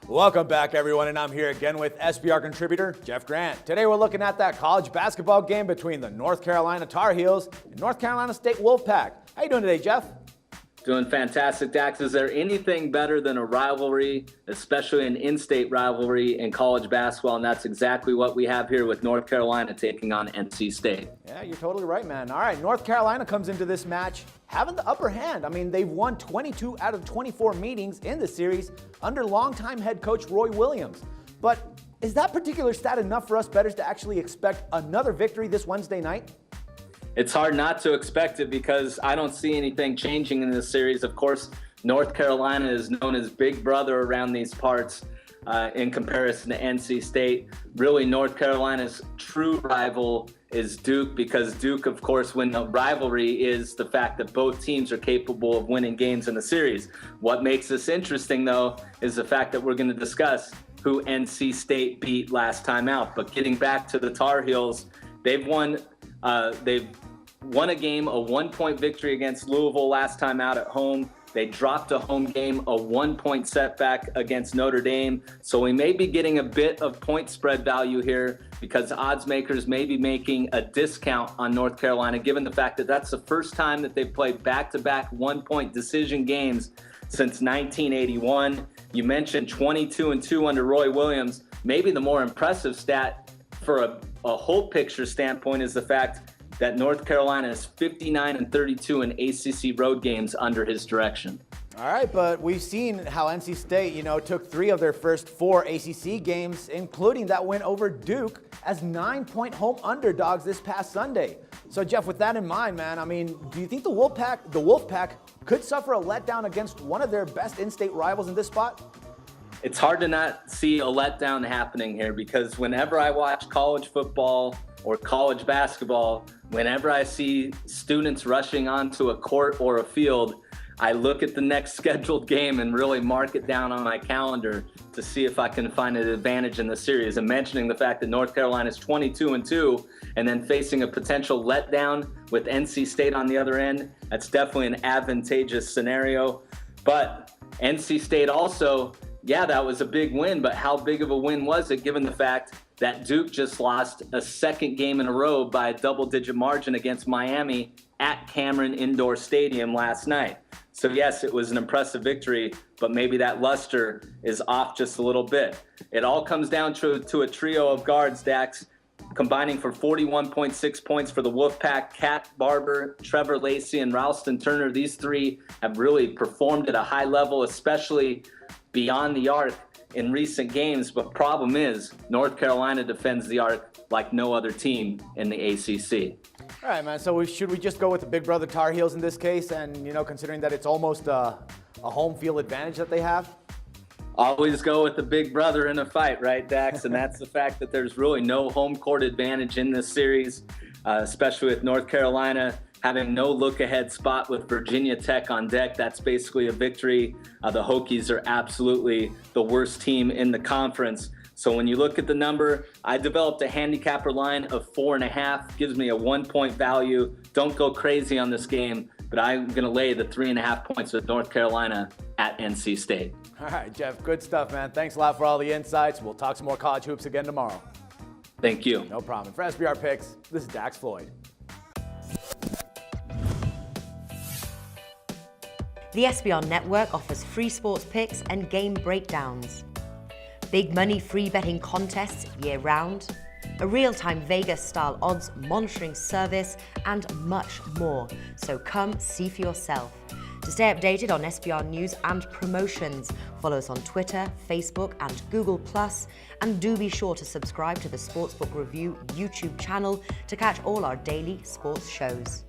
Welcome back, everyone, and I'm here again with SBR contributor Jeff Grant. Today we're looking at that college basketball game between the North Carolina Tar Heels and North Carolina State Wolfpack. How you doing today, Jeff? Doing fantastic, Dax. Is there anything better than a rivalry, especially an in-state rivalry in college basketball? And that's exactly what we have here with North Carolina taking on NC State. Yeah, you're totally right, man. All right, North Carolina comes into this match having the upper hand. I mean, they've won 22 out of 24 meetings in the series under longtime head coach Roy Williams. But is that particular stat enough for us bettors to actually expect another victory this Wednesday night? It's hard not to expect it because I don't see anything changing in this series. Of course, North Carolina is known as Big Brother around these parts in comparison to NC State. Really, North Carolina's true rival is Duke because Duke, of course, when the rivalry is the fact that both teams are capable of winning games in the series. What makes this interesting, though, is the fact that we're going to discuss who NC State beat last time out. But getting back to the Tar Heels, they've won a game, a 1-point victory against Louisville last time out at home. They dropped a home game, a 1-point setback against Notre Dame. So we may be getting a bit of point spread value here because odds makers may be making a discount on North Carolina, given the fact that that's the first time that they've played back-to-back 1-point decision games since 1981. You mentioned 22-2 under Roy Williams. Maybe the more impressive stat for a whole picture standpoint is the fact that North Carolina is 59-32 in ACC road games under his direction. All right, but we've seen how NC State, took 3 of their first 4 ACC games, including that win over Duke, as 9-point home underdogs this past Sunday. So, Jeff, with that in mind, man, I mean, do you think the Wolfpack could suffer a letdown against one of their best in-state rivals in this spot? It's hard to not see a letdown happening here because whenever I watch college football or college basketball, whenever I see students rushing onto a court or a field, I look at the next scheduled game and really mark it down on my calendar to see if I can find an advantage in the series. And mentioning the fact that North Carolina is 22-2 and then facing a potential letdown with NC State on the other end, that's definitely an advantageous scenario. But NC State also, yeah, that was a big win, but how big of a win was it given the fact that Duke just lost a second game in a row by a double-digit margin against Miami at Cameron Indoor Stadium last night? So yes, it was an impressive victory, but maybe that luster is off just a little bit. It all comes down to a trio of guards, Dax, combining for 41.6 points for the Wolfpack. Cat Barber, Trevor Lacey, and Ralston Turner. These 3 have really performed at a high level, especially beyond the arc in recent games. But problem is, North Carolina defends the arc like no other team in the ACC. All right, man. So should we just go with the Big Brother Tar Heels in this case? And, considering that it's almost a home field advantage that they have? Always go with the big brother in a fight, right, Dax? And that's the fact that there's really no home court advantage in this series, especially with North Carolina having no look-ahead spot with Virginia Tech on deck. That's basically a victory. The Hokies are absolutely the worst team in the conference. So when you look at the number, I developed a handicapper line of 4.5, gives me a 1-point value. Don't go crazy on this game, but I'm going to lay the 3.5 points with North Carolina at NC State. All right, Jeff, good stuff, man. Thanks a lot for all the insights. We'll talk some more college hoops again tomorrow. Thank you. No problem. For SBR Picks, this is Dax Floyd. The SBR Network offers free sports picks and game breakdowns, big money free betting contests year-round, a real-time Vegas-style odds monitoring service, and much more. So come see for yourself. To stay updated on SBR news and promotions, follow us on Twitter, Facebook, and Google+, and do be sure to subscribe to the Sportsbook Review YouTube channel to catch all our daily sports shows.